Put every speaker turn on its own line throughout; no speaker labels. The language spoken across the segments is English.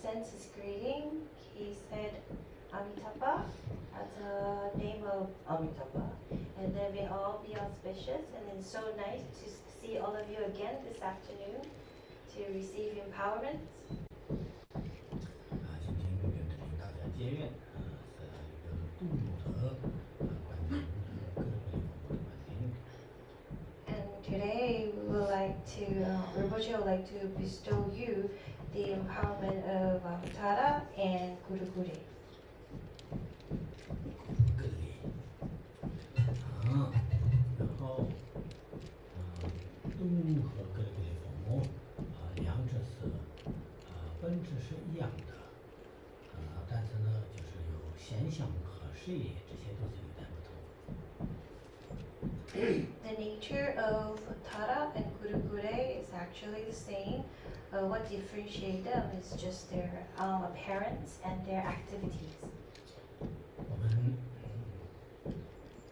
Sends his greeting. He said Amitabha as a name of Amitabha. And then we all be auspicious, and it's so nice to see all of you again this afternoon to receive empowerment.
今天跟大家结缘，是一个度母的观点，各个地方的观点。
And today we would like to, Rinpoche would like to bestow you the empowerment of Tara and Guru Guru.
各里，然后，度母和各个的父母，两者是本质是一样的，但是呢，就是有现象和事业这些都是有点不同。
The nature of Tara and Guru Guru is actually the same. What differentiates them is just their appearance and their activities.
我们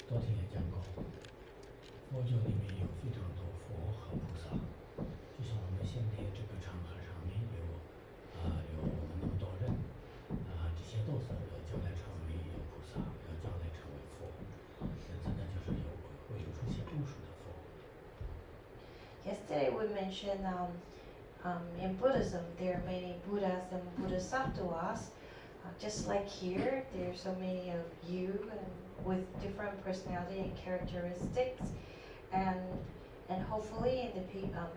昨天也讲过，佛教里面有非常多佛和菩萨，就像我们现在这个场合上面有我们那么多人，这些都是要将来成为有菩萨，要将来成为佛，真的就是会有出现无数的佛。
Yesterday we mentioned in Buddhism there are many Buddhas and Bodhisattvas. Just like here, there are so many of you with different personality and characteristics, and hopefully in the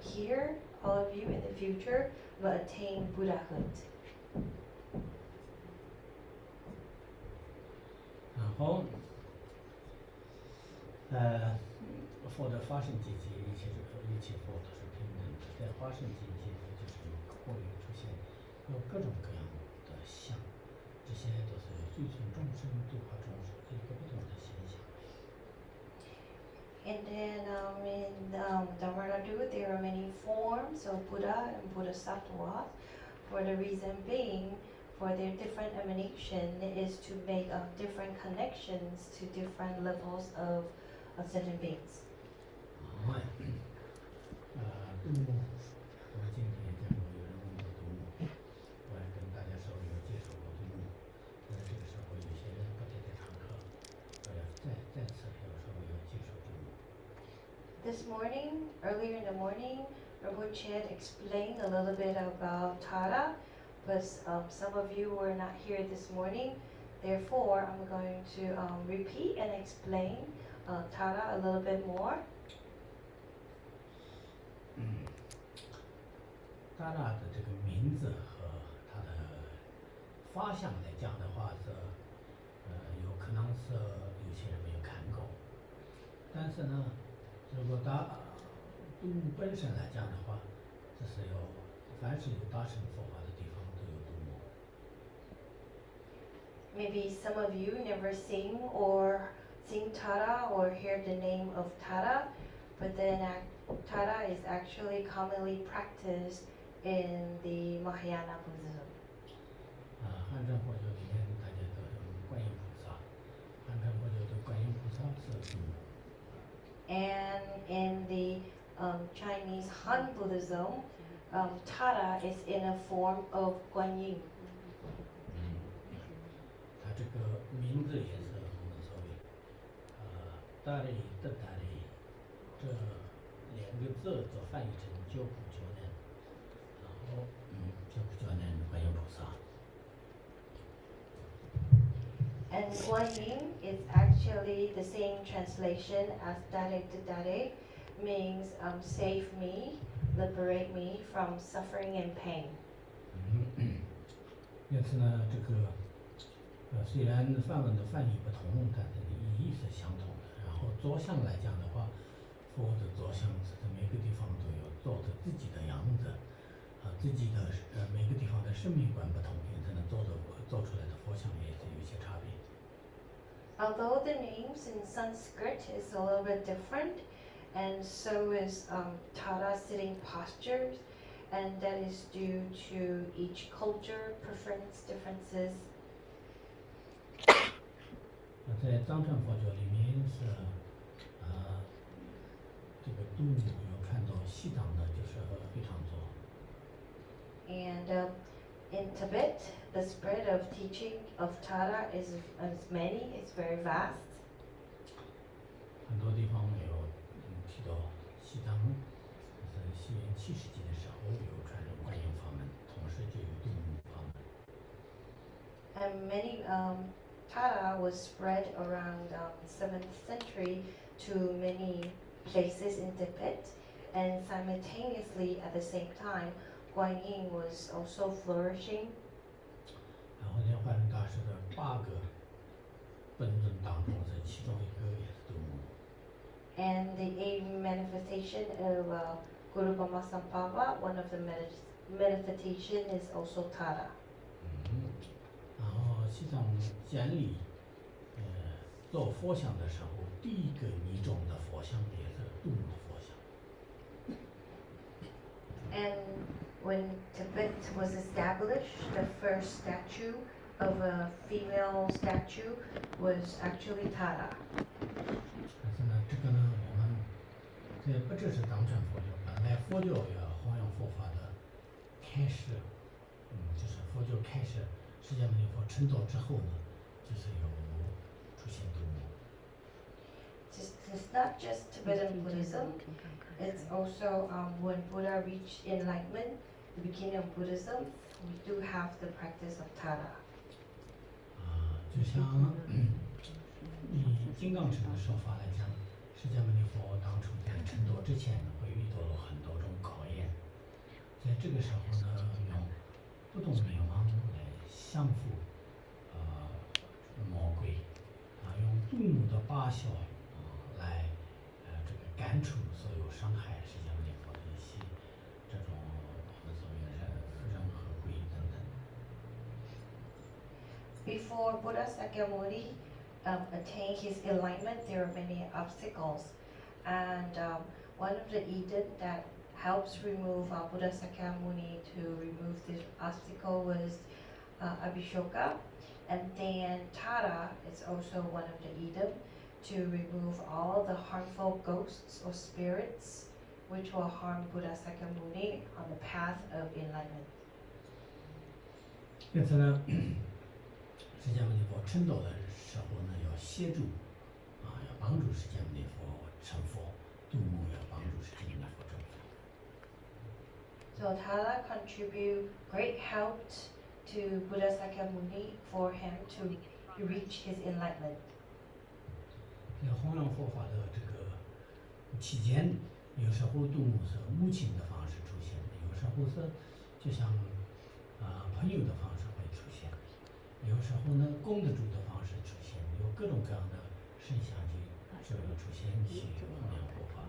here, all of you in the future will attain Buddhahood.
然后，佛的发生阶级，一切佛都是平等的，在发生阶级就是会出现有各种各样的相，这些都是最尊众生、度化众生一个不同的现象。
And then in Dhammaradu, there are many forms of Buddha and Bodhisattvas. For the reason being, for their different emanation is to make different connections to different levels of sentient beings.
度母，我们今天也讲过，有人问到度母，我也跟大家稍微有介绍过度母。这个时候有些人不太在常客，再次要稍微要介绍度母。
This morning, earlier in the morning, Rinpoche had explained a little bit about Tara, but some of you were not here this morning. Therefore, I'm going to repeat and explain Tara a little bit more.
Tara 的这个名字和它的发相来讲的话是，有可能是有些人没有看过，但是呢，如果度母本身来讲的话，这是凡是有大乘佛法的地方都有度母。
Maybe some of you never seen Tara or hear the name of Tara, but then Tara is actually commonly practiced in the Mahayana Buddhism.
汉传佛教里面大家都有观音菩萨，汉传佛教的观音菩萨是度母。
And in the Chinese Han Buddhism, Tara is in a form of Guanyin.
它这个名字也是我们所谓大力的大力，这两个字就翻译成救苦救难，然后救苦救难观音菩萨。
And Guanyin is actually the same translation as Dare to Dare, means save me, liberate me from suffering and pain.
因此呢，这个虽然梵文的翻译不同，但是意义是相同的。然后坐相来讲的话，佛的坐像是在每个地方都有做着自己的样子，自己的每个地方的生命观不同，因此呢做出来的佛像也是有一些差别。
Although the names in Sanskrit is a little bit different, and so is Tara sitting postures, and that is due to each culture preference differences.
在藏传佛教里面是，这个度母有看到西藏的就是非常多。
And in Tibet, the spread of teaching of Tara is many, it's very vast.
很多地方有提到西藏，是西元7世纪的时候有传入观音法门，同时就有度母法门。
And many Tara was spread around 7th century to many places in Tibet, and simultaneously at the same time, Guanyin was also flourishing.
然后莲花生大师的8个本尊当中，是其中一个也是度母。
And the 8 manifestation of Guru Bama Sampava, one of the manifestation is also Tara.
然后西藏建立做佛像的时候，第一个拟种的佛像也是度母的佛像。
And when Tibet was established, the first statue of a female statue was actually Tara.
但是呢，这个呢，我们这不只是藏传佛教，本来佛教也弘扬佛法的开始，就是佛教开始释迦牟尼佛成道之后呢，就是有出现度母。
It's not just Tibetan Buddhism, it's also when Buddha reached enlightenment, the beginning of Buddhism, we do have the practice of Tara.
就像以金刚乘的说法来讲，释迦牟尼佛当初在成道之前会遇到了很多种考验，在这个时候呢，用不动明王来降服魔鬼，用度母的8笑来这个赶除所有伤害释迦牟尼佛的一些这种我们所谓的人和鬼等等。
Before Buddha Sakyamuni attained his enlightenment, there are many obstacles, and one of the Eden that helps remove Buddha Sakyamuni to remove this obstacle was Abhishoka, and then Tara is also one of the Eden to remove all the harmful ghosts or spirits which will harm Buddha Sakyamuni on the path of enlightenment.
因此呢，释迦牟尼佛成道的时候呢，要协助要帮助释迦牟尼佛成佛，度母要帮助释迦牟尼佛成佛。
So Tara contribute great help to Buddha Sakyamuni for him to reach his enlightenment.
在弘扬佛法的这个期间，有时候度母是母亲的方式出现的，有时候是就像朋友的方式会出现，有时候呢供得主的方式出现，有各种各样的圣像就出现去弘扬佛法。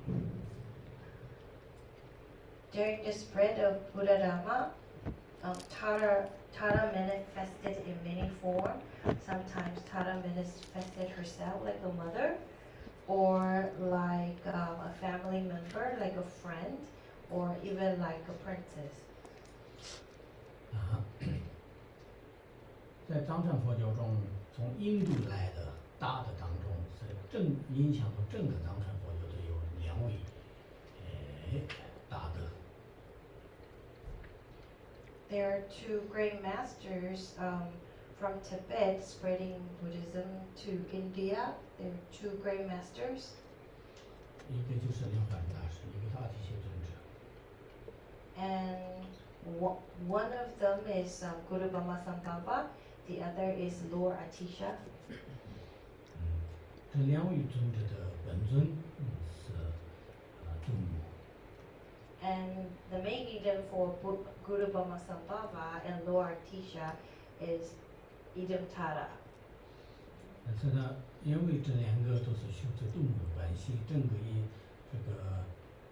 During the spread of Buddha Dhamma, Tara manifested in many forms. Sometimes Tara manifested herself like a mother, or like a family member, like a friend, or even like a princess.
在藏传佛教中，从印度来的大的当中，是影响到整个藏传佛教的有2位大德。
There are 2 great masters from Tibet spreading Buddhism to India. There are 2 great masters.
一个就是莲花大师，一个是阿提谢尊者。
And one of them is Guru Bama Sampava, the other is Lord Atisha.
这2位尊者的本尊是度母。
And the main Idam for Guru Bama Sampava and Lord Atisha is Idam Tara.
但是呢，因为这2个都是修持度母的关系，整个这个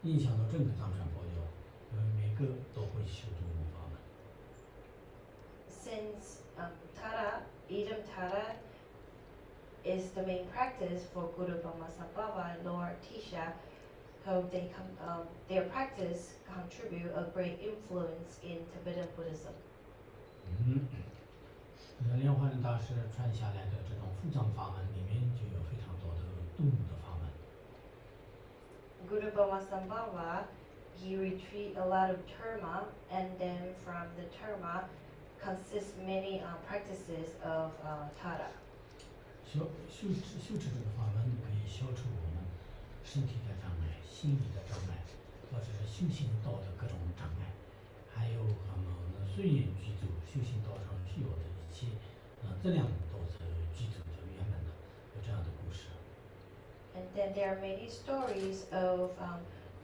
影响到整个藏传佛教，因为每个都会修度母法门。
Since Idam Tara is the main practice for Guru Brahma Sambhava and Lord Tisha, how their practice contribute a great influence in Tibetan Buddhism.
莲花人大师传下来的这种复藏法门里面就有非常多的度母的法门。
Guru Brahma Sambhava, he retrieved a lot of terma, and then from the terma consists many practices of Tara.
修持这个法门，可以消除我们身体的障碍、心理的障碍，或者是修行道的各种障碍，还有我们随缘具足修行道上需要的一切质量都是具足的圆满的，有这样的故事。
And then there are many stories of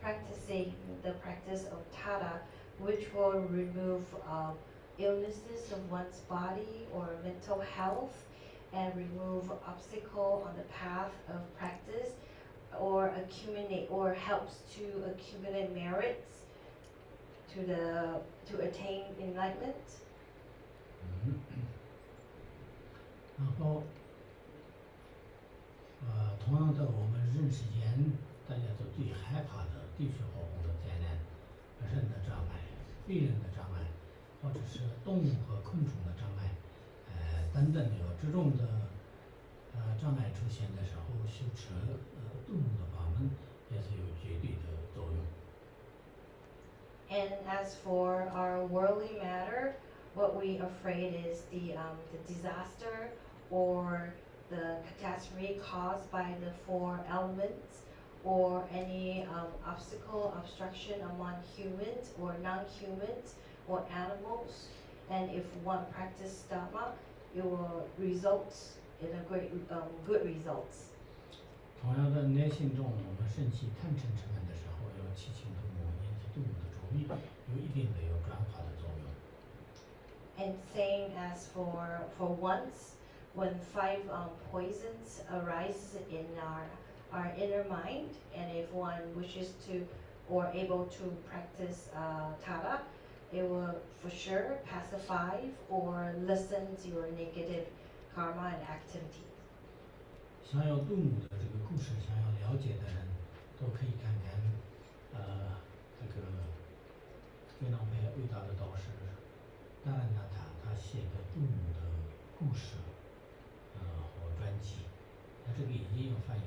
practicing the practice of Tara, which will remove illnesses of one's body or mental health, and remove obstacle on the path of practice, or helps to accumulate merits to attain enlightenment.
然后同样的，我们人世间大家都最害怕的地水火风的灾难、人的障碍、非人的障碍，或者是动物和昆虫的障碍，等等有这种的障碍出现的时候，修持度母的法门也是有绝对的作用。
And as for our worldly matter, what we afraid is the disaster or the catastrophe caused by the four elements, or any obstacle, obstruction among humans or non-humans or animals. And if one practices Dhamma, it will result in a great good results.
同样的，内心中我们升起贪嗔痴慢的时候，要起心动念，念起度母的咒语，有一定的有转化的作用。
And same as for once, when five poisons arise in our inner mind, and if one wishes to or able to practice Tara, it will for sure pacify or lessen your negative karma and activity.
想要度母的这个故事，想要了解的人，都可以看看这个非常伟大的导师达兰纳塔他写的度母的故事和传记，他这个已经有翻译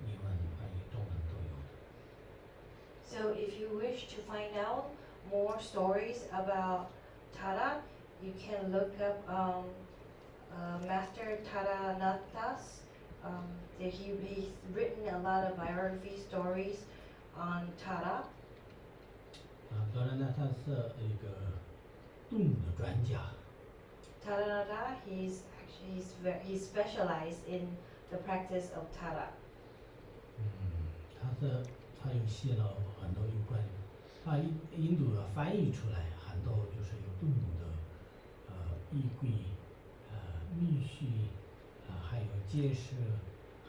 英文、翻译中文都有的。
So if you wish to find out more stories about Tara, you can look up Master Taranatha's. He's written a lot of biography stories on Tara.
达兰纳塔是一个度母的专家。
Taranatha, he's specialized in the practice of Tara.
他又写了很多有关，他印度翻译出来很多就是有度母的仪轨、密续，还有解释，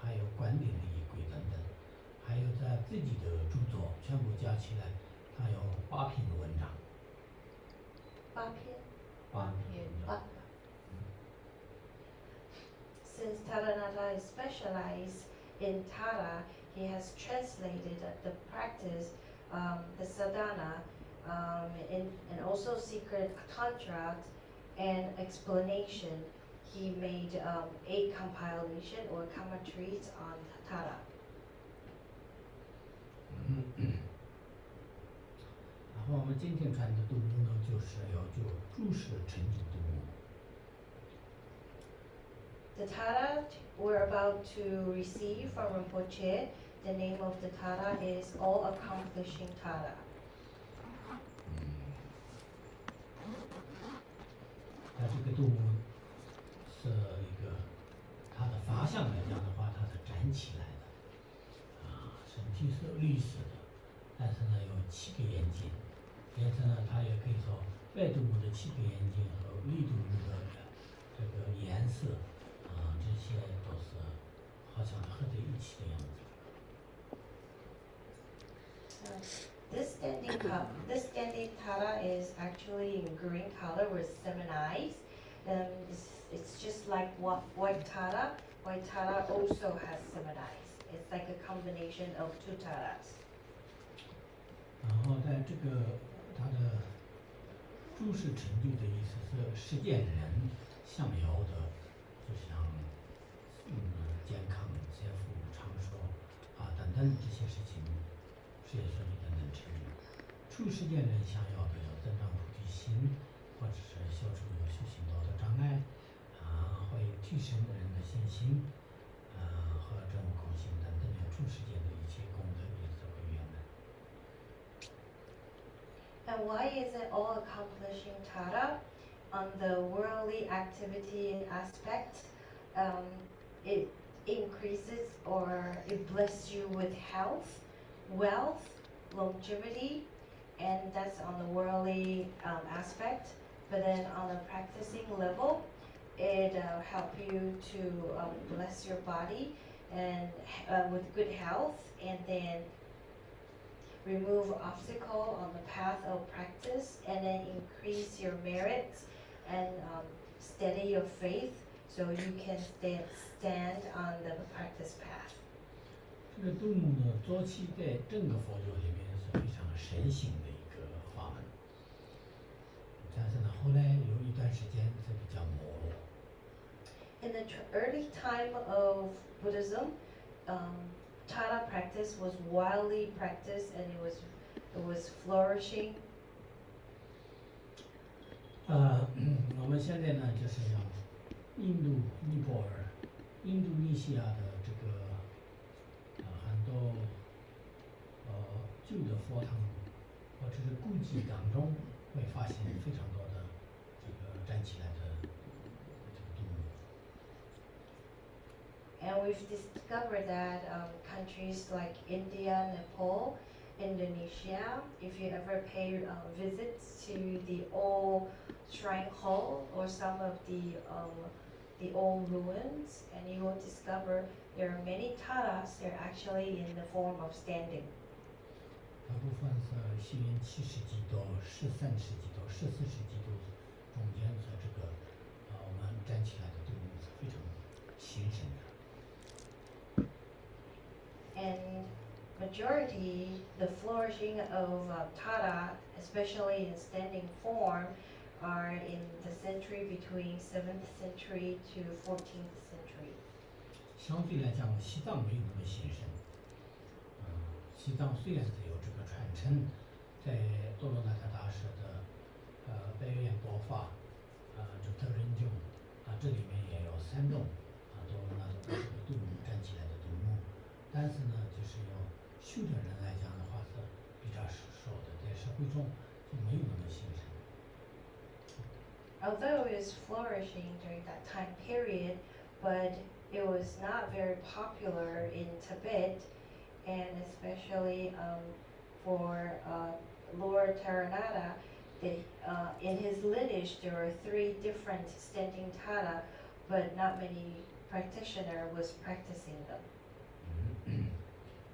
还有观点的仪轨等等，还有在自己的著作全部加起来，他有8篇的文章。
8篇。Since Taranatha is specialized in Tara, he has translated the practice, the sadhana, and also secret contract and explanation. He made 8 compilation or commentaries on Tara.
然后我们今天传的度母呢，就是要就注释成就度母。
The Tara we're about to receive from Rinpoche, the name of the Tara is All-Accomplishing Tara.
它这个度母是一个，它的法相来讲的话，它是站起来的，身体是绿色的，但是呢有7个眼睛，因此呢它也可以说白度母的7个眼睛和绿度母的这个颜色，这些都是好像合在一起的样子。
this standing Tara is actually in green color with 7 eyes. It's just like white Tara. White Tara also has 7 eyes. It's like a combination of 2 Taras.
然后在这个它的诸事成就的意思是实践人相由的，就像健康、财富、长寿等等这些事情，事业顺利等等成就。处实践人想要的要增长菩提心，或者是消除有修行道德障碍会提升人的信心和这种共性等等的处世界的一切功德也是会圆满。
And why is it all accomplishing Tara? On the worldly activity and aspect, it increases or it blesses you with health, wealth, longevity, and that's on the worldly aspect. But then on the practicing level, it help you to bless your body and with good health, and then remove obstacle on the path of practice, and then increase your merits and steady your faith so you can stand on the practice path.
这个度母呢，早期在整个佛教里面是非常神行的一个法门，但是呢，后来有一段时间是比较没落。
In the early time of Buddhism, Tara practice was widely practiced and it was flourishing.
我们现在呢，就是像印度、尼泊尔、印度尼西亚的这个很多旧的佛堂或者是古迹当中，会发现非常多的这个站起来的这个动物。
And we've discovered that countries like India, Nepal, Indonesia, if you ever pay visits to the old shrine hall or some of the old ruins, and you will discover there are many taras. They're actually in the form of standing.
大部分是西元7世纪到13世纪到14世纪都中间是这个我们站起来的动物是非常兴盛的。
And majority, the flourishing of Tara, especially in standing form, are in the century between 7th century to 14th century.
相对来讲，西藏没有那么兴盛。西藏虽然是有这个传承，在多罗纳塔大师的百元佛法这特人经这里面也有3种多罗纳塔大师的度母站起来的度母，但是呢，就是要修的人来讲的话是比较少的，在社会中就没有那么兴盛。
Although it was flourishing during that time period, but it was not very popular in Tibet, and especially for Lord Taranada, in his lineage there were 3 different standing Tara, but not many practitioner was practicing them.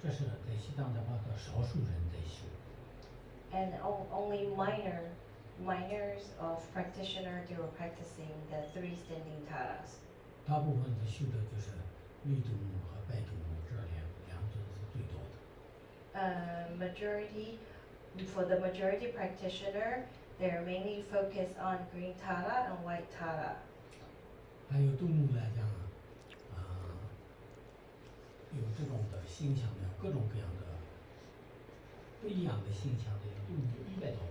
这是在西藏的话，少数人在修。
And only minors of practitioner they were practicing the 3 standing taras.
大部分的修的就是绿度母和白度母这两种是最多的。
For the majority practitioner, they're mainly focused on green tara and white tara.
还有度母来讲有这种的形象的各种各样的不一样的形象的度母有100多种。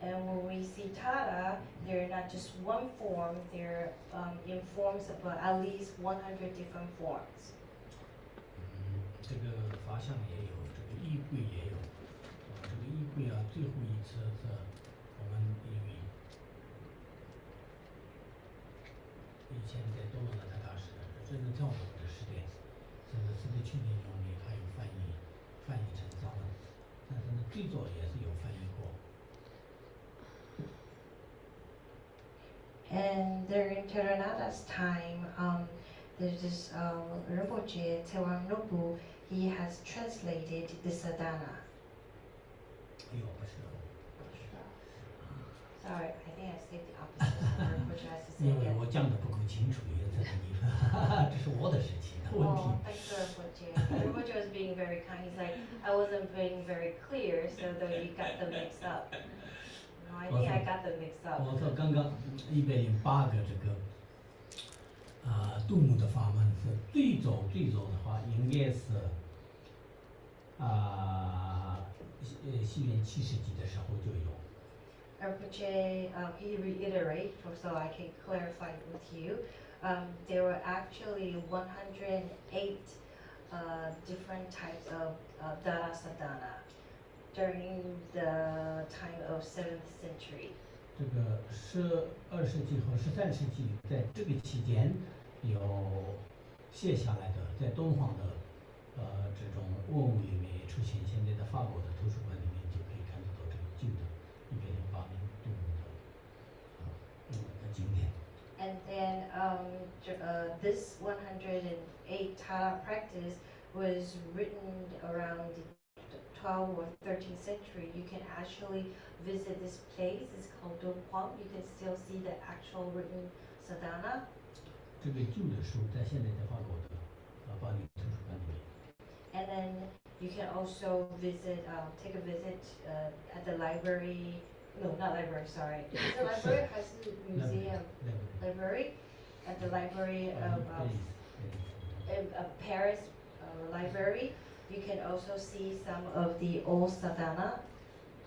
And when we see tara, they're not just one form, they're in forms of at least 100 different forms.
这个法相也有，这个衣柜也有。这个衣柜最后一次是我们因为以前在多罗纳塔大师真正教导的时代，甚至是在去年中里还有翻译成藏文，但是呢最早也是有翻译过。
And during Taranada's time, there's this Rinpoche, Tewang Nobu, he has translated the sadhana.
哎呦，不是哦。
Sorry, I think I said the opposite. Which has to say
因为
again.
我讲的不够清楚，也在这里，这是我的事情的问题。
Oh, thanks for Rinpoche was being very kind. He's like, I wasn't being very clear, so though you got them mixed up. No, I think I got them mixed up.
我说刚刚108个这个度母的法门是最早的话，应该是西元7世纪的时候就有。
Rinpoche, he reiterated, so I can clarify with you, there were actually 108 different types of Dara Sadhana during the time of 7th century.
这个12世纪和13世纪在这个期间有写下来的，在敦煌的这种文物里面也出现，现在的法国的图书馆里面就可以看得到这个旧的108名度母的经典。
And then this 108 Tara practice was written around the 12th or 13th century. You can actually visit this place. It's called Dunhuang. You can still see the actual written sadhana.
这个旧的书在现在在法国的巴黎图书馆里面。
And then you can also visit, take a visit at the library. No, not library. Sorry. Is it library? Has it museum? Library. At the library of Paris library, you can also see some of the old sadhana.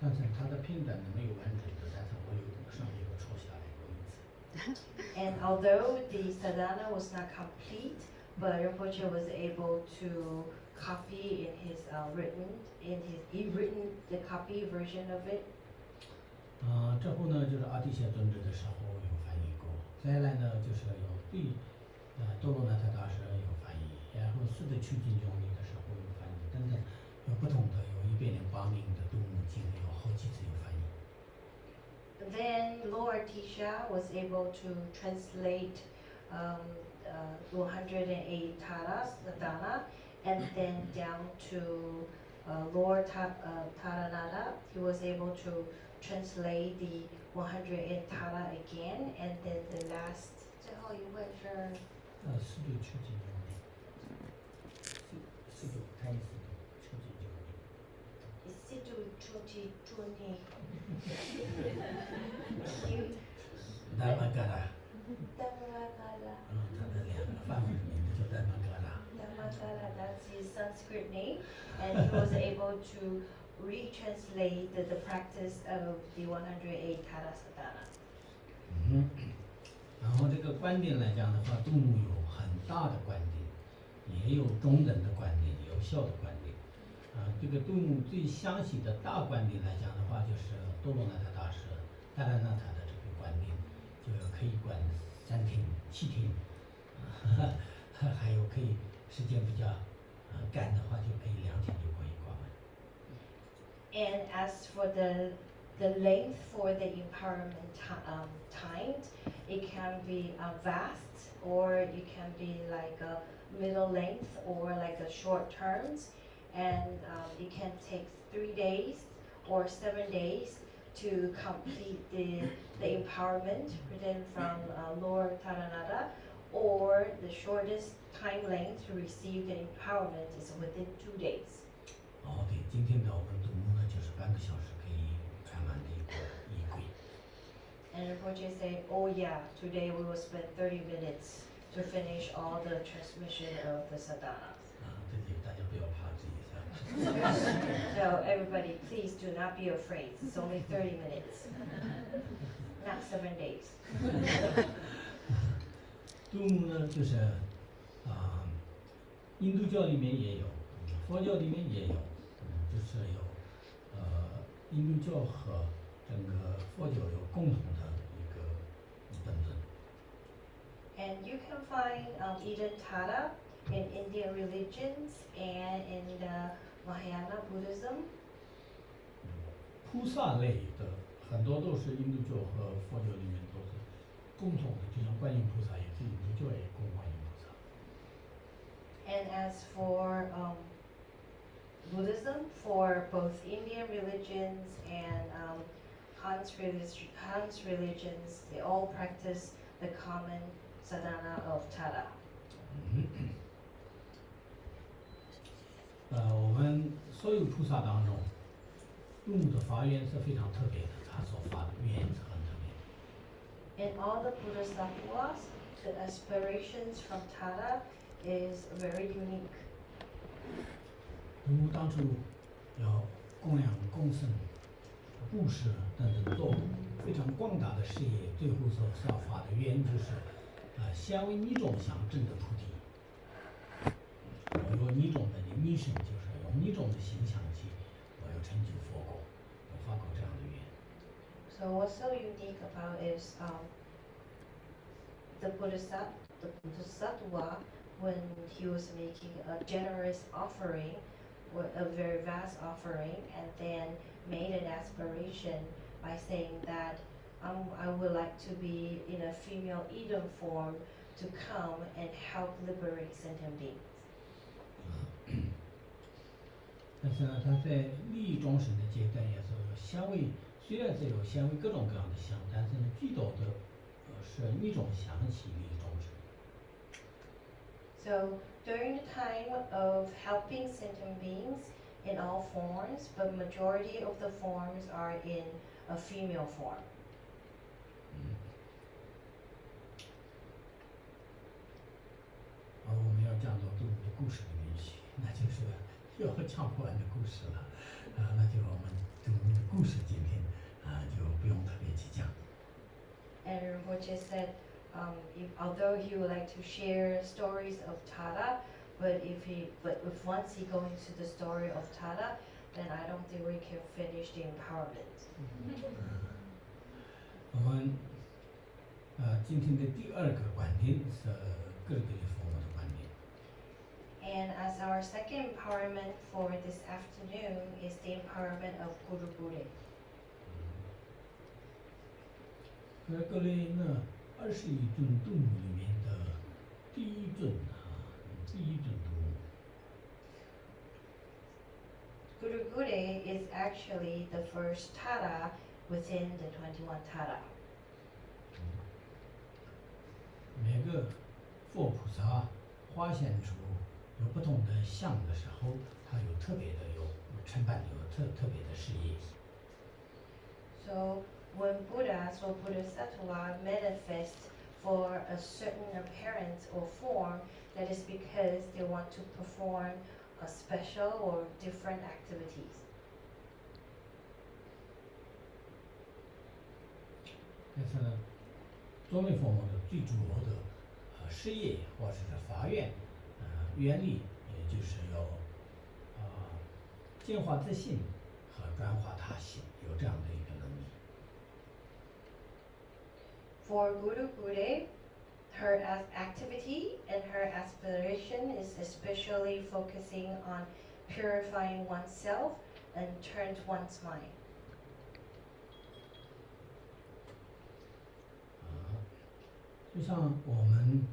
但是它的片段呢没有完整的，但是我有上面有抄下来过一次。
And although the sadhana was not complete, but Rinpoche was able to copy in his he written the copy version of it.
之后呢，就是阿底峡尊者的时候有翻译过，再来呢就是有对多罗纳特大师有翻译，然后四的取经教理的时候有翻译，等等，有不同的，有108名的度母经，有好几次有翻译。
Then Lord Tisha was able to translate 108 Taras, Sadhana, and then down to Lord Taranada. He was able to translate the 108 Tara again, and then the last 最后一位是
四度取经教理，四度开四度取经教理。
Isidu Chuti Chuni.
达玛嘎拉。
Dhammakala.
他的两个梵文名字叫达玛嘎拉。
Dhammakala, that's his Sanskrit name, and he was able to retranslate the practice of the 108 Tara Sadhana.
然后这个观点来讲的话，度母有很大的观点，也有中等的观点，有效的观点。这个度母最详细的大观点来讲的话，就是多罗纳特大师达兰纳塔的这个观点，就可以观3天、7天，还有可以时间比较赶的话，就可以2天就可以观完。
And as for the length for the empowerment time, it can be vast, or it can be like a middle length, or like a short terms, and it can take 3 days or 7 days to complete the empowerment written from Lord Taranada, or the shortest time length to receive the empowerment is within 2 days.
对，今天的我们度母呢，就是半个小时可以看完的一个仪轨。
And Rinpoche say, oh yeah, today we will spend 30 minutes to finish all the transmission of the sadhana.
这里大家不要怕，这一下。
So everybody, please do not be afraid. It's only 30 minutes, not 7 days.
度母呢，就是印度教里面也有，佛教里面也有，就是有印度教和整个佛教有共同的一个本尊。
And you can find Eden Tara in Indian religions and in the Mahayana Buddhism.
菩萨类的很多都是印度教和佛教里面都是共同的，就像观音菩萨也是印度教也供观音菩萨。
And as for Buddhism for both Indian religions and Han's religions. They all practice the common sadhana of Tada.
我们所有菩萨当中，入的发愿是非常特别的，他所发的愿是很特别的。
In all the Bodhisattvas, the aspirations from Tada is very unique.
如当初要供养共生、布施等等做非常广大的事业，最后所发的愿就是，相为你种想证得菩提。我有你种的你身，就是用你种的心想起，我要成就佛果，我发过这样的愿。
So what's so unique about is the Bodhisattva, when he was making a generous offering, a very vast offering, and then made an aspiration by saying that I would like to be in a female Eden form to come and help liberate sentient beings.
但是呢，他在利益众生的阶段也是有相为，虽然是有相为各种各样的相，但是呢，最多的是一种相起利益众生。
So during the time of helping sentient beings in all forms, but majority of the forms are in a female form.
我们要讲到动物的故事里面去，那就是要讲不完的故事了，那就我们动物的故事今天就不用特别去讲。
And Rinpoche said, although he would like to share stories of Tada, but if once he goes into the story of Tada, then I don't think we can finish the empowerment.
我们今天的第二个观点是格里格里佛摩的观点。
And as our second empowerment for this afternoon is the empowerment of Guru Gure.
格雷呢，21尊动物里面的第一尊动物。
Guru Gure is actually the first Tada within the 21 Tada.
每个佛菩萨化现出有不同的相的时候，他有特别的有承办有特别的事业。
So when Buddhas or Bodhisattva manifest for a certain appearance or form, that is because they want to perform a special or different activities.
但是呢，作为佛摩的最主要的事业或者是发愿原理，也就是要净化自信和转化他心，有这样的一个能力。
For Guru Gure, her activity and her aspiration is especially focusing on purifying oneself and turn one's mind.
就像我们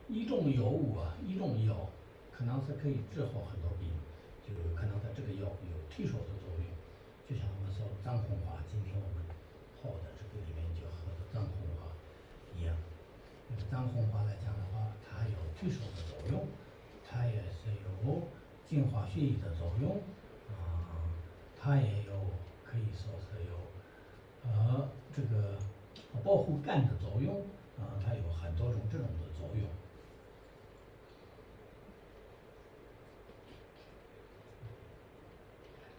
一种药物一种药可能是可以治好很多病，就可能在这个药有退烧的作用。就像我们说藏红花，今天我们泡的这个里面就喝的藏红花一样。那个藏红花来讲的话，它有退烧的作用，它也是有净化血液的作用，它也有可以说是有这个保护肝的作用，它有很多种这种的作用。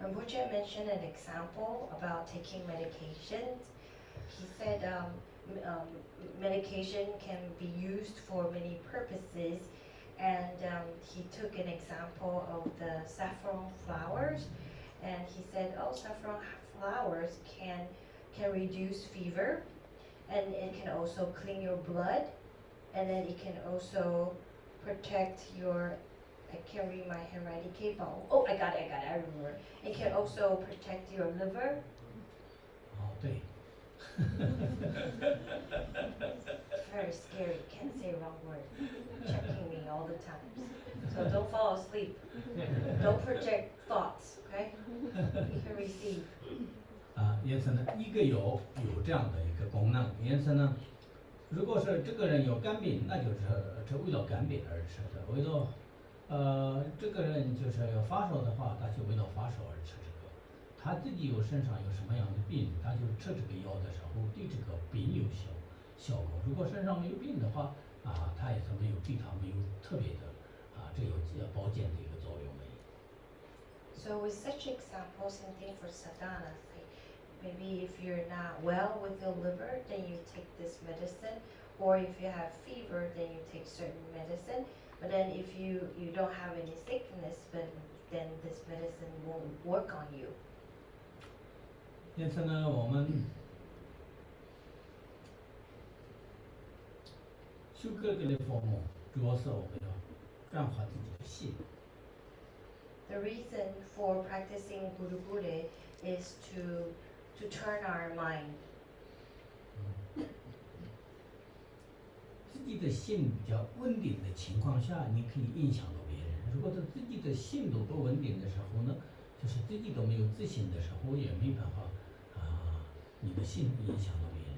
Rinpoche mentioned an example about taking medications. He said medication can be used for many purposes, and he took an example of the saffron flowers, and he said, oh, saffron flowers can reduce fever, and it can also clean your blood, and then it can also protect your, I can't read my handwriting, oh, I got it, I remember. It can also protect your liver.
对。
very scary. Can't say wrong word. Checking me all the time. So don't fall asleep. Don't project thoughts. Okay? You can receive.
因此呢，一个有这样的一个功能，因此呢，如果是这个人有肝病，那就是为了肝病而吃的；为了这个人就是要发烧的话，他就为了发烧而吃这个。他自己身上有什么样的病，他就吃这个药的时候对这个病有效果。如果身上没有病的话，他也是没有对他没有特别的这有保健的一个作用的。
So with such examples, same thing for sadhana. Maybe if you're not well with your liver, then you take this medicine, or if you have fever, then you take certain medicine. But then if you don't have any sickness, then this medicine won't work on you.
因此呢，我们修各个的佛目，主要是我们要转化自己的心。
The reason for practicing Guru Guru is to turn our mind.
自己的心比较稳定的情况下，你可以影响到别人。如果是自己的心都不稳定的时候呢，就是自己都没有自信的时候，也没办法你的心影响到别人。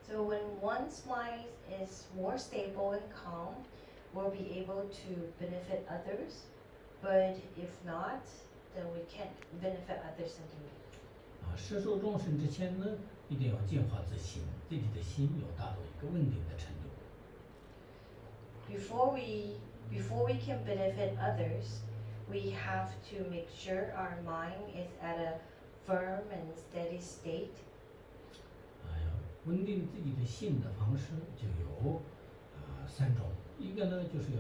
So when one's mind is more stable and calm, we'll be able to benefit others. But if not, then we can't benefit others anymore.
摄受众生之前呢，一定要净化自心，自己的心要达到一个稳定的程度。
Before we can benefit others, we have to make sure our mind is at a firm and steady state.
稳定自己的心的方式就有3种，一个呢就是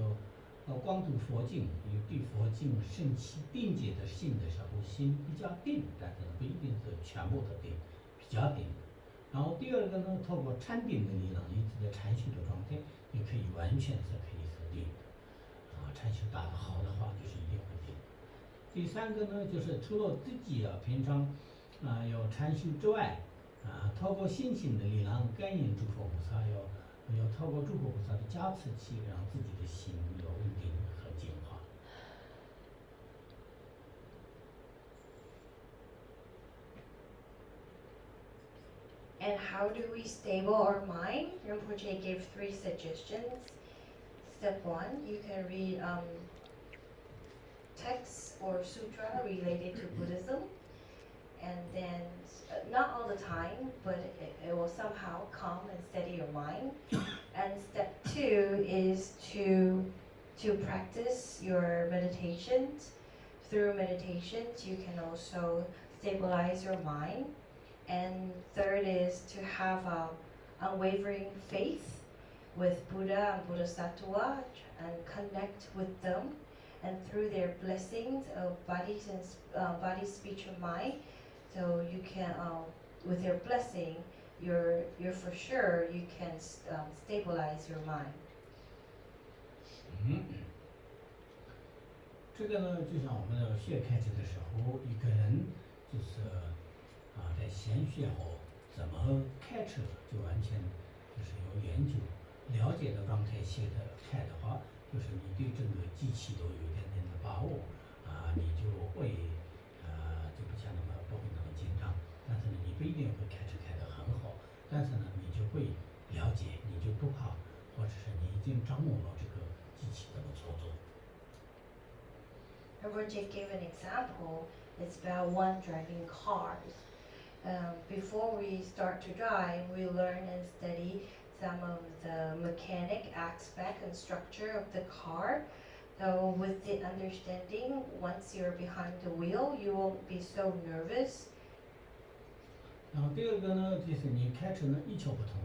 要光读佛经，有对佛经升起定解的心的时候，心比较定，但是不一定是全部的定，比较定。然后第二个呢，透过禅定的力量，一直在禅修的状态，也可以完全是可以是定的。禅修打得好的话，就是一定会定。第3个呢，就是除了自己平常要禅修之外，透过信心的力量感应诸佛菩萨，要透过诸佛菩萨的加持器，让自己的心要稳定和净化。
And how do we stable our mind? Rinpoche gave 3 suggestions. Step 1, you can read texts or sutra related to Buddhism. And then, not all the time, but it will somehow calm and steady your mind. And step 2 is to practice your meditations. Through meditations, you can also stabilize your mind. And third is to have unwavering faith with Buddha and Bodhisattva and connect with them. And through their blessings of body, speech, and mind, so you can, with their blessing, you're for sure you can stabilize your mind.
这个呢，就像我们学开始的时候，一个人就是在先学后怎么开车，就完全就是有研究、了解的状态学的开的话，就是你对整个机器都有一点点的把握你就会就不像不会那么紧张。但是呢，你不一定会开车开得很好，但是呢，你就会了解，你就不怕，或者是你已经掌握了这个机器怎么操作。
Rinpoche gave an example. It's about one driving cars. Before we start to drive, we learn and study some of the mechanic aspect and structure of the car. So with the understanding, once you're behind the wheel, you won't be so nervous.
然后第二个呢，就是你开车呢一窍不通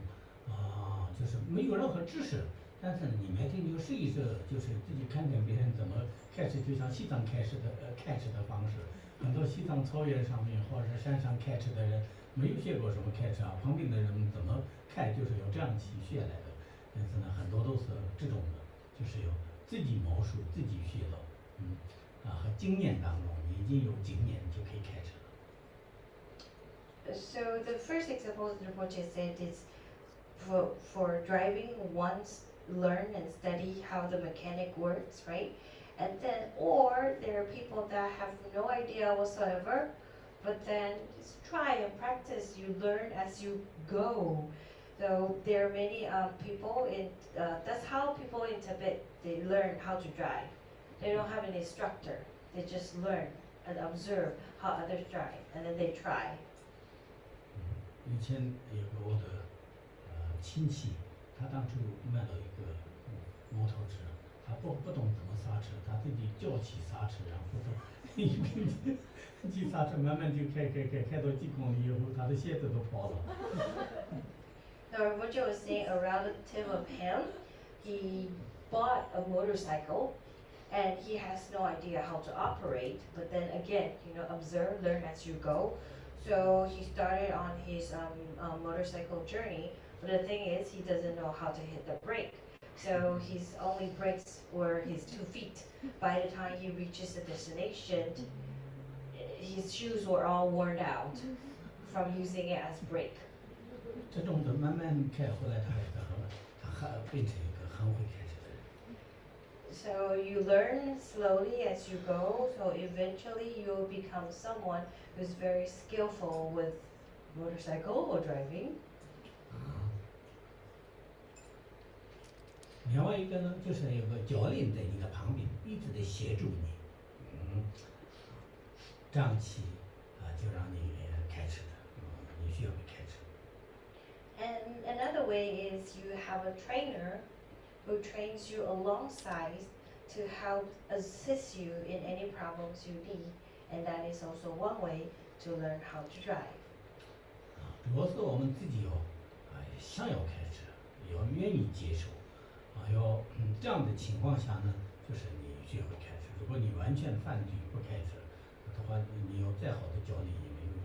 就是没有任何知识，但是呢，你每天就试一试，就是自己看看别人怎么开车，就像西藏开车的方式。很多西藏草原上面或者是山上开车的人没有学过什么开车旁边的人怎么开就是有这样去学来的。但是呢，很多都是这种的，就是有自己摸索、自己学的，和经验当中，你已经有经验，你就可以开车了。
So the first example Rinpoche said is for driving, once learn and study how the mechanic works, right? And then, or there are people that have no idea whatsoever, but then just try and practice. You learn as you go. So there are many people in, that's how people in Tibet, they learn how to drive. They don't have an instructor. They just learn and observe how others drive, and then they try.
以前有个我的亲戚，他当初买了一个摩托车，他不懂怎么刹车，他自己脚起刹车，然后他一边急刹车，慢慢就开到几公里以后，他的鞋子都破了。
Now, what you was saying, a relative of him, he bought a motorcycle, and he has no idea how to operate. But then again, observe, learn as you go. So he started on his motorcycle journey. But the thing is, he doesn't know how to hit the brake. So his only brakes were his 2 feet. By the time he reaches the destination, his shoes were all worn out from using it as brake.
这种的慢慢开，后来他还变成一个很会开车的人。
So you learn slowly as you go. So eventually you'll become someone who's very skillful with motorcycle or driving.
另外一个呢，就是有个教练在你的旁边，一直在协助你，这样起就让你开车的，你学会开车。
And another way is you have a trainer who trains you alongside to help assist you in any problems you need, and that is also one way to learn how to drive.
主要是我们自己想要开车，要愿意接受，要这样的情况下呢，就是你学会开车。如果你完全反对不开车的话，你有再好的教练也没有用。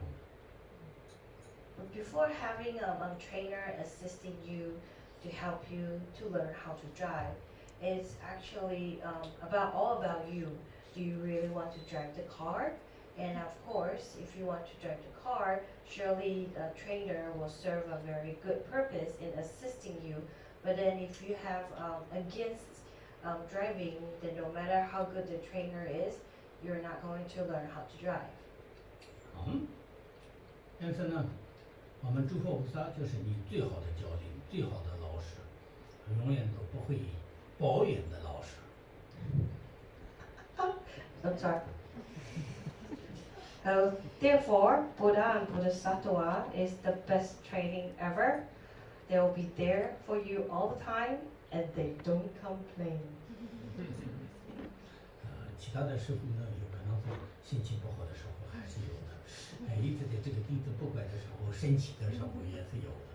But before having a trainer assisting you to help you to learn how to drive, it's actually all about you. Do you really want to drive the car? And of course, if you want to drive the car, surely the trainer will serve a very good purpose in assisting you. But then if you have against driving, then no matter how good the trainer is, you're not going to learn how to drive.
但是呢，我们诸佛菩萨就是你最好的教练，最好的老师，永远都不会抱怨的老师。
I'm sorry. Therefore, Buddha and Bodhisattva is the best training ever. They will be there for you all the time, and they don't complain.
其他的师傅呢，有可能是心情不好的时候还是有的，一直在这个弟子不乖的时候，生气的时候也是有的。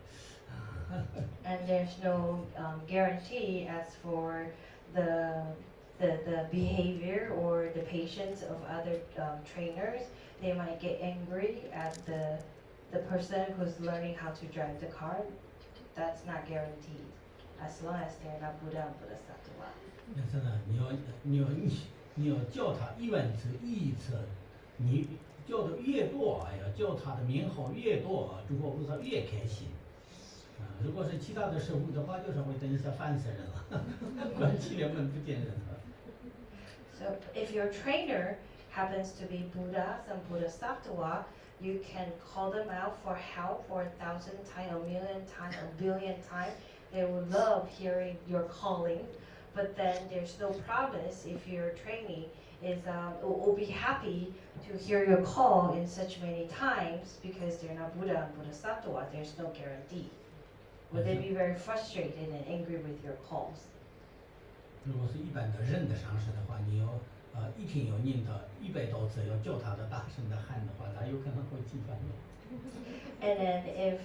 And there's no guarantee as for the behavior or the patience of other trainers. They might get angry at the person who's learning how to drive the car. That's not guaranteed, as long as they're not Buddha and Bodhisattva.
但是呢，你要叫他10000次、1亿次，你叫的越多，叫他的名号越多，诸佛菩萨越开心。如果是其他的师傅的话，就是会等一下烦死人了，关起连门不见人了。
So if your trainer happens to be Buddha and Bodhisattva, you can call them out for help for 1,000 times, 1,000,000 times, 1,000,000,000 times. They will love hearing your calling, but then there's no promise if your trainee will be happy to hear your call in such many times because they're not Buddha and Bodhisattva. There's no guarantee. Would they be very frustrated and angry with your calls?
如果是一般的人的上师的话，你要一天要念他100多次，要叫他的大声的喊的话，他有可能会气烦的。
And then if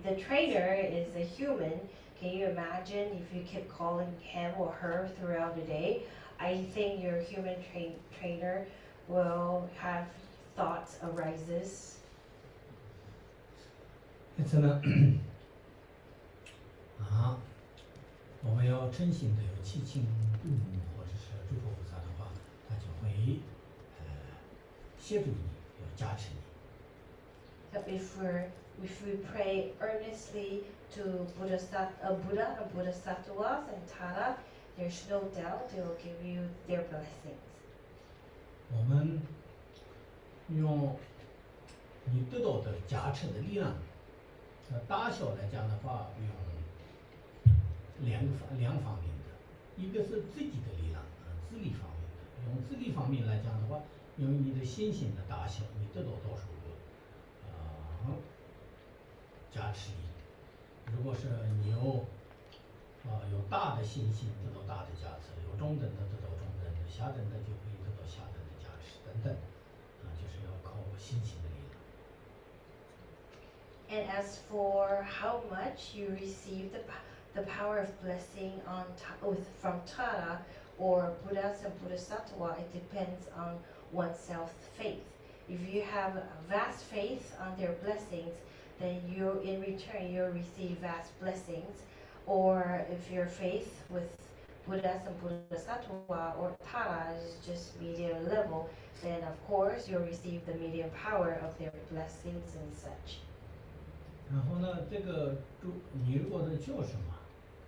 the trainer is a human, can you imagine if you keep calling him or her throughout the day? I think your human trainer will have thoughts arises.
因此呢，我们要诚心的有祈请度母或者是诸佛菩萨的话，他就会协助你，要加持你。
So if we're if we pray earnestly to Buddha and Bodhisattvas and Tara, there's no doubt they will give you their blessings.
我们用你得到的加持的力量，大小来讲的话，用两方面的，一个是自己的力量，自力方面的。用自力方面来讲的话，因为你的信心的大小，你得到多少个加持力。如果是你有大的信心，得到大的加持；有中等的得到中等的，下等的就可以得到下等的加持等等，就是要靠信心的力量。
And as for how much you receive the power of blessing from Tara or Buddhas and Bodhisattva, it depends on oneself faith. If you have vast faith on their blessings, then in return you'll receive vast blessings. Or if your faith with Buddhas and Bodhisattva or Tara is just medium level, then of course you'll receive the medium power of their blessings and such.
然后呢，这个你如果是叫什么，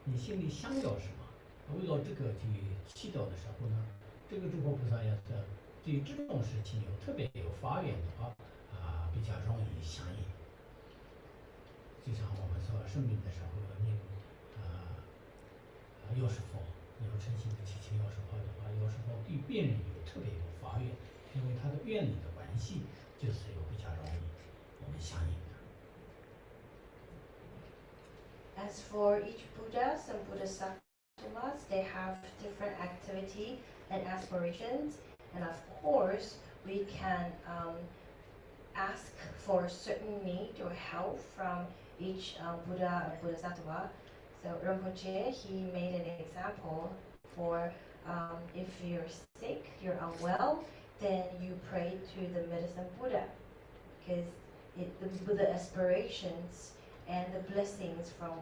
你心里想要什么，为了这个去祈祷的时候呢，这个诸佛菩萨要是对这种事情特别有发愿的话，比较容易相应。就像我们说生病的时候，你有时候你要诚心的祈求，有时候的话，有时候对别人特别有发愿，因为他的愿力的关系，就是比较容易我们相应的。
As for each Buddhas and Bodhisattvas, they have different activity and aspirations, and of course, we can ask for a certain need or help from each Buddha and Bodhisattva. So Rinpoche, he made an example for if you're sick, you're unwell, then you pray to the medicine Buddha, because the Buddha aspirations and the blessings from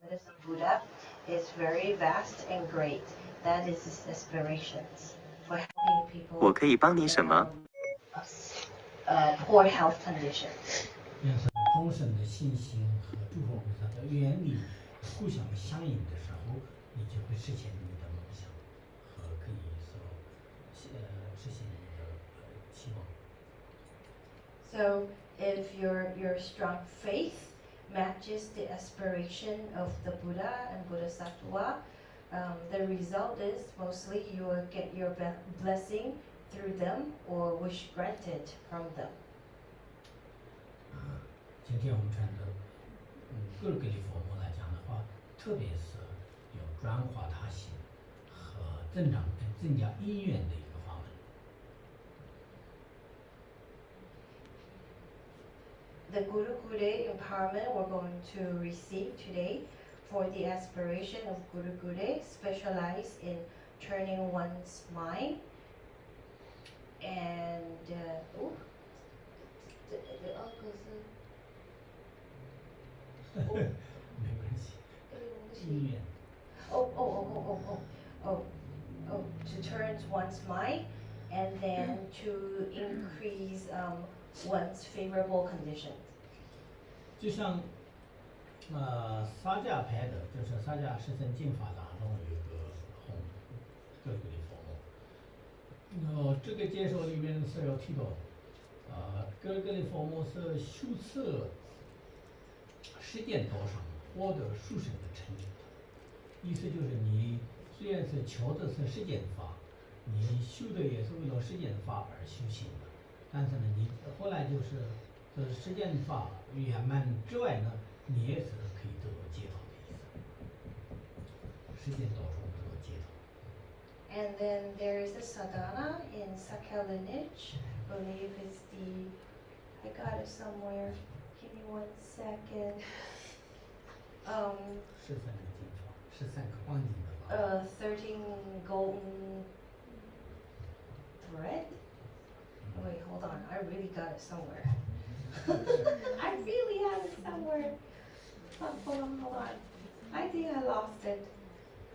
medicine Buddha is very vast and great. That is his aspirations for helping people.
我可以帮你什么？
Poor health conditions.
但是众生的信心和诸佛菩萨的愿力互相相应的时候，你就会实现你的梦想和可以说实现你的期望。
So if your strong faith matches the aspiration of the Buddha and Bodhisattva, the result is mostly you will get your blessing through them or wish granted from them.
今天我们谈的各个的佛目来讲的话，特别是有转化他心和增加因缘的一个方面。
The Guru Gure empowerment we're going to receive today for the aspiration of Guru Gure specialize in turning one's mind and
没关系，因缘。
to turn one's mind and then to increase one's favorable conditions.
就像萨迦派的，就是萨迦十三经法当中有一个各个的佛目，这个介绍里面是要提到，各个的佛目是修持实践道上获得殊胜的成就的，意思就是你虽然是求的是实践法，你修的也是为了实践法而修行的，但是呢，你后来就是实践法圆满之外呢，你也是可以得到解脱的意思，实践道中得到解脱。
And then there is a sadhana in Sakya lineage. I believe it's I got it somewhere. Give me 1 second.
13个经法，13个黄金的法。
13 golden thread? Wait, hold on. I really got it somewhere. I really have it somewhere. Hold on. I think I lost it.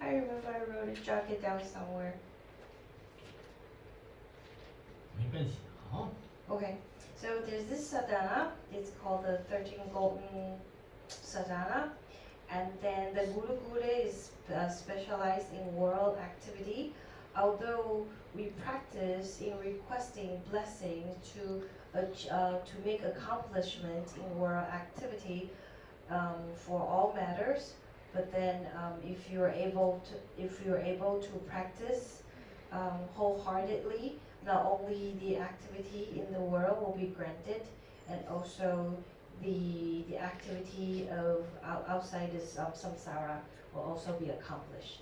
I remember I wrote it, jot it down somewhere.
没关系，好。
Okay, So there's this sadhana, it's called the 13 Golden Sadhana. And then the Guru Guru is specialized in world activity. Although we practice in requesting blessing to make accomplishment in world activity for all matters, but then if you're able to practice wholeheartedly, not only the activity in the world will be granted, and also the activity of outside this samsara will also be accomplished.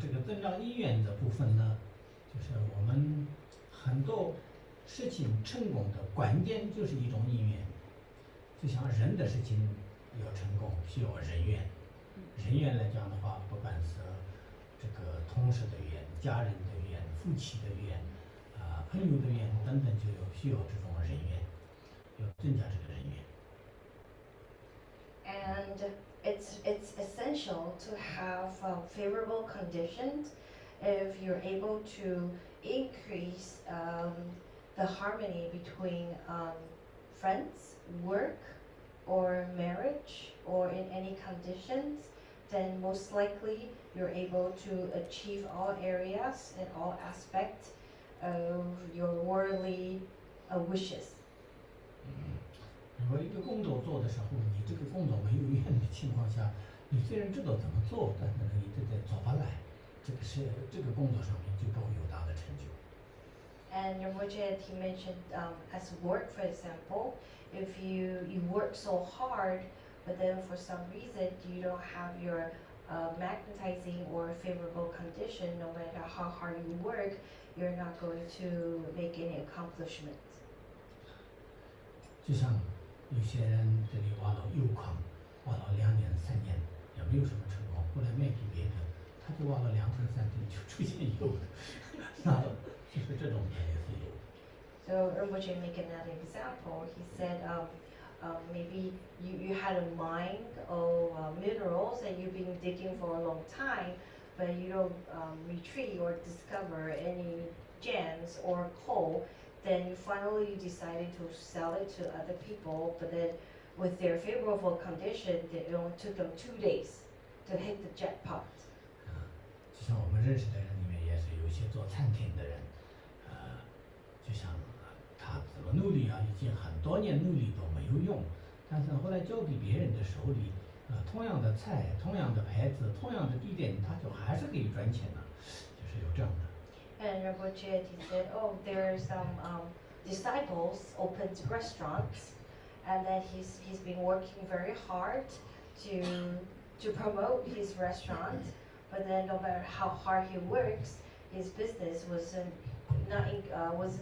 这个增长意愿的部分呢，就是我们很多事情成功的关键就是一种意愿。就像人的事情要成功，需要人愿。人愿来讲的话，不管是这个同事的愿、家人的愿、夫妻的愿、朋友的愿等等，就需要这种人愿，要增加这个人愿。
And it's essential to have favorable conditions if you're able to increase the harmony between friends, work, or marriage, or in any conditions, then most likely you're able to achieve all areas and all aspects of your worldly wishes.
如果一个工作做的时候，你这个工作没有愿的情况下，你虽然知道怎么做，但是呢一直在做不来，这个工作上面就不会有大的成就。
And Rinpoche, he mentioned as work, for example, if you work so hard, but then for some reason you don't have your magnetizing or favorable condition, no matter how hard you work, you're not going to make any accomplishments.
就像有些人这里挖到铀矿，挖到2年3年也没有什么成功，后来卖给别人，他就挖了2天3天就出现铀了，那就是这种的也是有。
So Rinpoche make another example. He said maybe you had a mine of minerals that you've been digging for a long time, but you don't retrieve or discover any gems or coal. Then you finally decided to sell it to other people, but then with their favorable condition, it only took them 2 days to hit the jackpot.
就像我们认识的人里面也是有一些做餐厅的人，就像他怎么努力啊，已经很多年努力都没有用，但是后来交给别人的手里，同样的菜、同样的牌子、同样的地点，他就还是可以赚钱的，就是有这样的。
And Rinpoche, he said, oh, there are some disciples opened restaurants, and then he's been working very hard to promote his restaurant, but then no matter how hard he works, his business was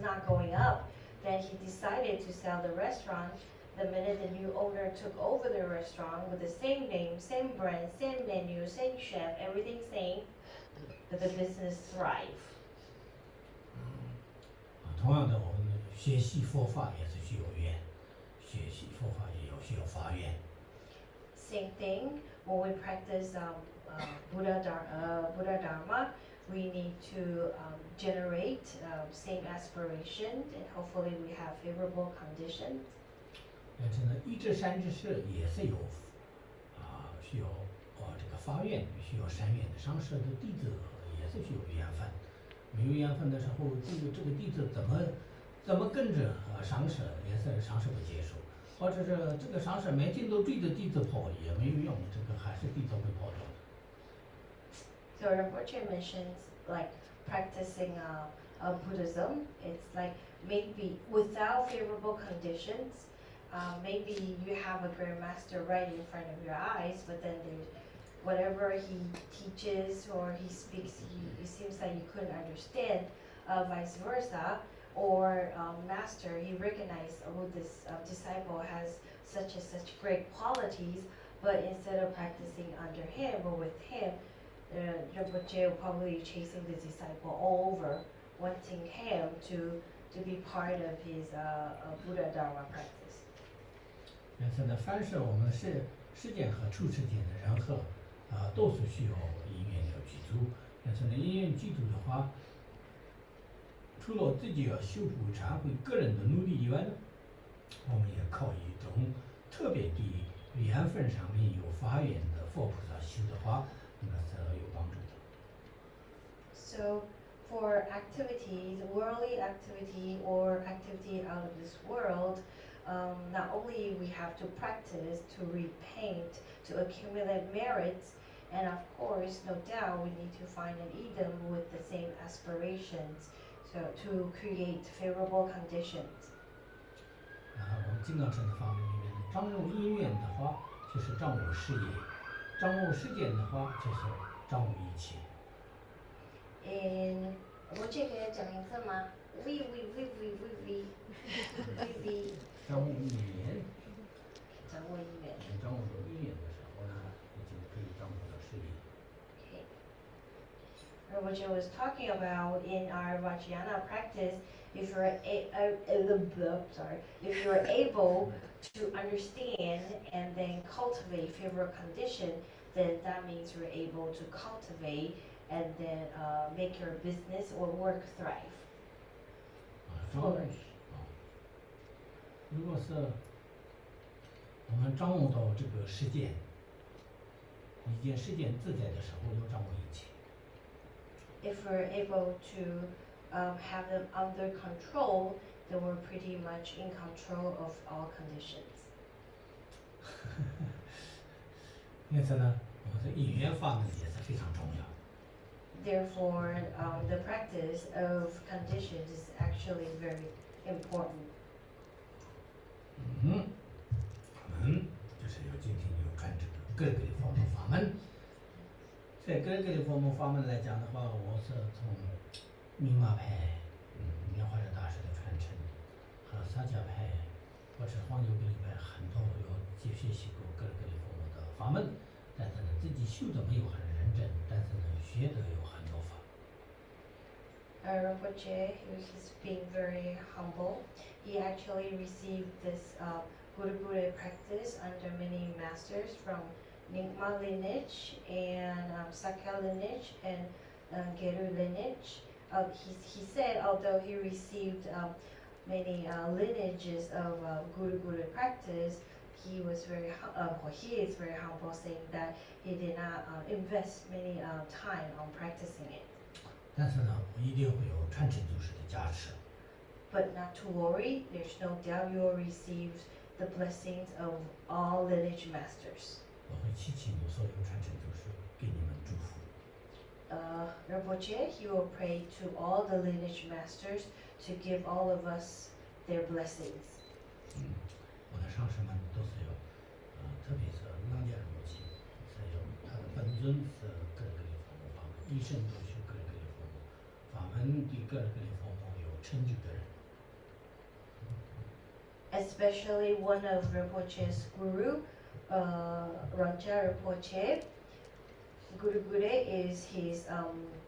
not going up. Then he decided to sell the restaurant. The minute the new owner took over the restaurant with the same name, same brand, same menu, same chef, everything same, but the business thrived.
同样的，我们学习佛法也是需要愿，学习佛法也要需要发愿。
Same thing, when we practice Buddha Dharma, we need to generate same aspiration, and hopefully we have favorable conditions.
但是呢，一至善知识也是有需要这个发愿，需要善愿的。上师的弟子也是需要缘分。没有缘分的时候，这个弟子怎么跟着上师，也是上师不接受，或者是这个上师每天都追着弟子跑也没有用，这个还是弟子会跑掉的。
So Rinpoche mentions like practicing Buddhism. It's like maybe without favorable conditions, maybe you have a great master right in front of your eyes, but then whatever he teaches or he speaks, it seems that you couldn't understand, vice versa. Or master, he recognized, oh, this disciple has such and such great qualities, but instead of practicing under him or with him, Rinpoche will probably chasing the disciple all over, wanting him to be part of his Buddha Dharma practice.
但是呢，凡是我们世间和出世间的人和都是需要意愿要去做。但是呢，意愿去做的话，除了自己要修补忏悔个人的努力以外呢，我们也靠一种特别对缘分上面有发愿的佛菩萨修的话，那是有帮助的。
So for activities, worldly activity or activity out of this world, not only we have to practice to repaint, to accumulate merits, and of course, no doubt, we need to find an idam with the same aspirations, so to create favorable conditions.
我们金刚乘的法门里面，掌握因缘的话，就是掌握事业；掌握世间的话，就是掌握一切。
In 我这个要讲一次吗？We。
掌握因缘。
掌握因缘。
掌握到因缘的时候呢，你就可以掌握到事业。
Okay. What was talking about in our Vajrayana practice, if you're able to understand and then cultivate favorable condition, then that means you're able to cultivate and then make your business or work thrive. Flourish.
如果是我们掌握到这个实践，一件实践自在的时候，要掌握一切。
If we're able to have them under control, then we're pretty much in control of all conditions.
因此呢，我们的因缘法门也是非常重要。
Therefore, the practice of conditions is actually very important.
我们就是要今天要看这个各个的佛门法门。在各个的佛门法门来讲的话，我是从密码派，莲花生大师的传承，和萨迦派或者黄牛比例派很多有学习过各个的佛门的法门，但是呢，自己修的没有很认真，但是呢，学的有很多法。
Rinpoche, he's being very humble. He actually received this Guru practice under many masters from Nyingma lineage and Sakya lineage and Geru lineage. He said although he received many lineages of Guru practice, he is very humble, saying that he did not invest many time on practicing it.
但是呢，我一定会有传承祖师的加持。
But not to worry, there's no doubt you will receive the blessings of all lineage masters.
我会祈请我所有传承祖师给你们祝福。
Rinpoche, he will pray to all the lineage masters to give all of us their blessings.
我的上师们都是有，特别是朗家Rinpoche，是有他的本尊是各个的佛母法门，一生都修各个的佛母法门，对各个的佛母有成就的人。
Especially one of Rinpoche's guru, Rancha Rinpoche. Guru is his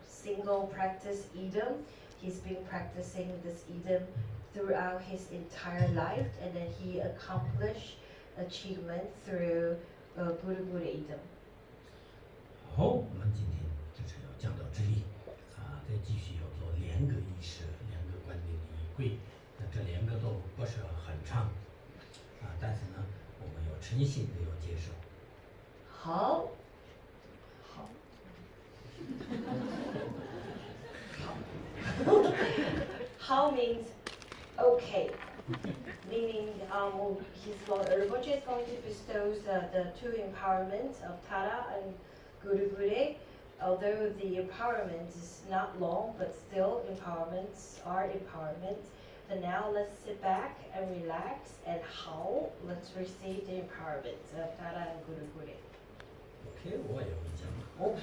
single practice idam. He's been practicing this idam throughout his entire life, and then he accomplished achievement through Guru idam.
好，我们今天就是要讲到这里，再继续要做2个仪式，2个观点的仪轨。那这2个都不是很长，但是呢，我们要诚心的要接受。
好。How means okay, meaning Rinpoche is going to bestow the 2 empowerments of Tara and Guru. Although the empowerment is not long, but still empowerments are empowerments. So now let's sit back and relax and let's receive the empowerments of Tara and Guru.
OK， 我也会讲。
OK.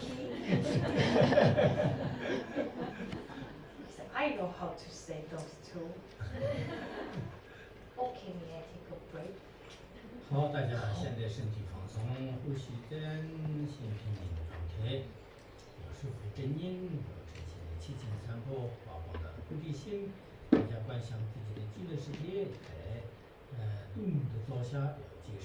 I know how to say those 2. Okay, may I take a break?
好，大家现在身体放松，呼吸正，心平静的状态，要收回正念，要诚心的祈请三宝，发光的菩提心，大家观想自己的极乐世界，在动的脚下要结实。